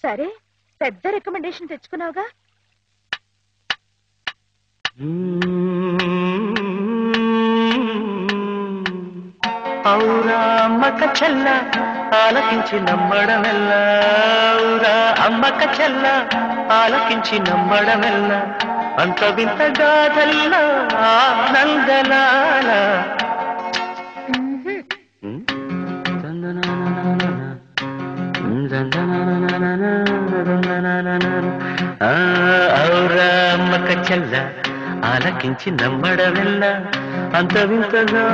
సరే పెద్ద రికమెండేషన్ తెచ్చుకున్నావుగా. ఔరా అమ్మక చెల్ల ఆలకించి నమ్మడమెల్ల, ఔరా అమ్మక చెల్ల ఆలకించి నమ్మడమెల్ల, అంత వింత గాథల్లా ఆనందలాల. ఔరా అమ్మక చెల్ల ఆలకించి నమ్మడమెల్ల, అంత వింతగా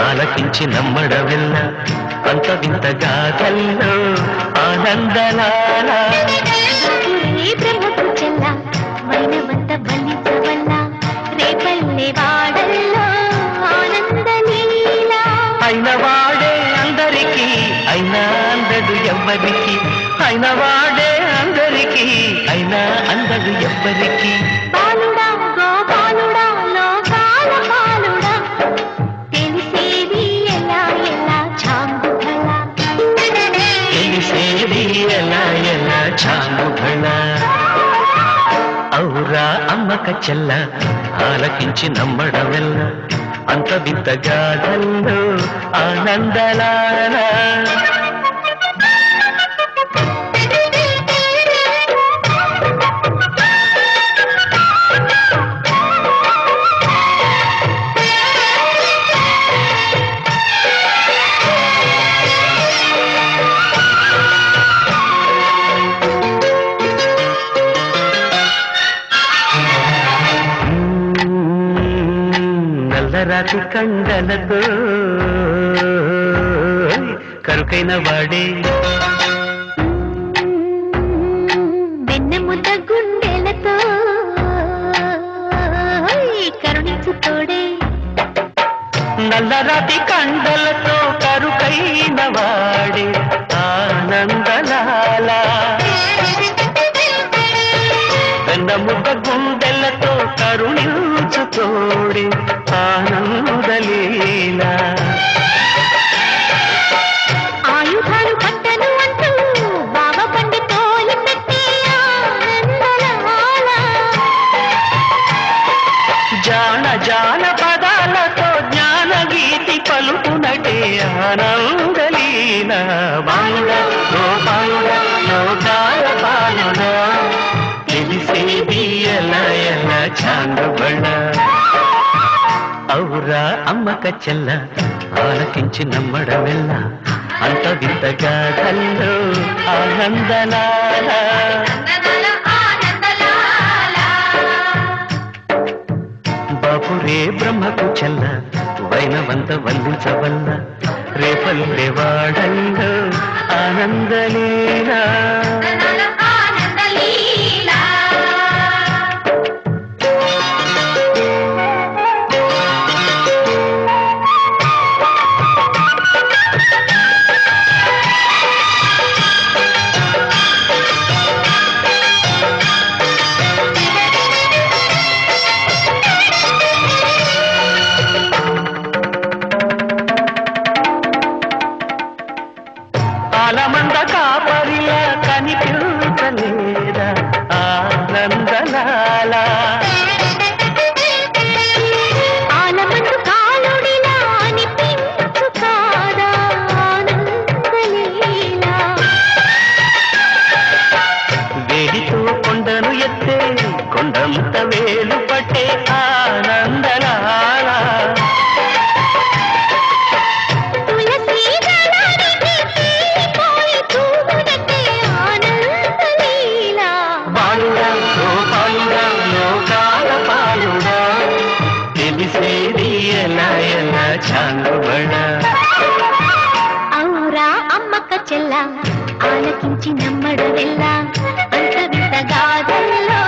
ఆలకించి నమ్మడమెల్ల, అంత వింత గాథల్లో ఆనందలాల. బ్రహ్మకు చెల్ల వైనవంత బలించవల్ల, రేపల్లె వాడల్లో ఆనందలీల. అయిన వాడే అందరికీ అయినా అందడు ఎవ్వరికి, అయిన వాడే అందరికీ అయినా అందడు ఎవ్వరికి. బాలుడా గోపాలుడా లోకాల పాలుడా, తెలిసేది ఎలా ఎలా చాంగుఫల, తెలిసేది ఎలా ఎలా చాంగుఫల. ఔరా అమ్మక చెల్ల ఆలకించి నమ్మడమెల్ల, అంత వింత గాథల్లో ఆనందలాల. నల్లరాతి కండలతో కరుకైన వాడే, వెన్నెముద్ద గుండెలతో కరుణించు తోడే. నల్లరాతి కండలతో కరుకైన వాడే ఆనందలాల. వెన్నముద్ద గుండెలతో కరుణించు తోడే ఆనందలీల. ఆయుధాలు పట్టను అంటూ బావ పండి తోలి పెట్టే ఆనందలాల. జాన జాన పదాలతో జ్ఞాన గీతి పలుకునటే ఆనందలీల. బాలుడ గోపాలుడ లోకాల పాలుడ, తెలిసేది ఎలా ఎలా చాంగుబళ్ళ. ఔరా అమ్మక చెల్ల ఆలకించి నమ్మడమెల్ల, అంత వింత గాథల్లో ఆనందలాల. బాపురే బ్రహ్మకు చెల్ల వైనవంత వల్లించవల్ల, రేపల్లె వాడల్లో ఆనందలీల. ఆలమంద కాపరిలా కనిపించలేదా ఆనందలాల. ఆలమందు కాలుడిలా అనిపించు కాదా ఆనందలీల. వేడితో కొండను ఎత్తే కొండంత వేలు పట్టే ఆనందలాల. తులసి దళానికి తీరిపోయి తూగునట్టే ఆనందలీల. ఆలకించి నమ్మడవెల్లా అంత వింత గాథల్లో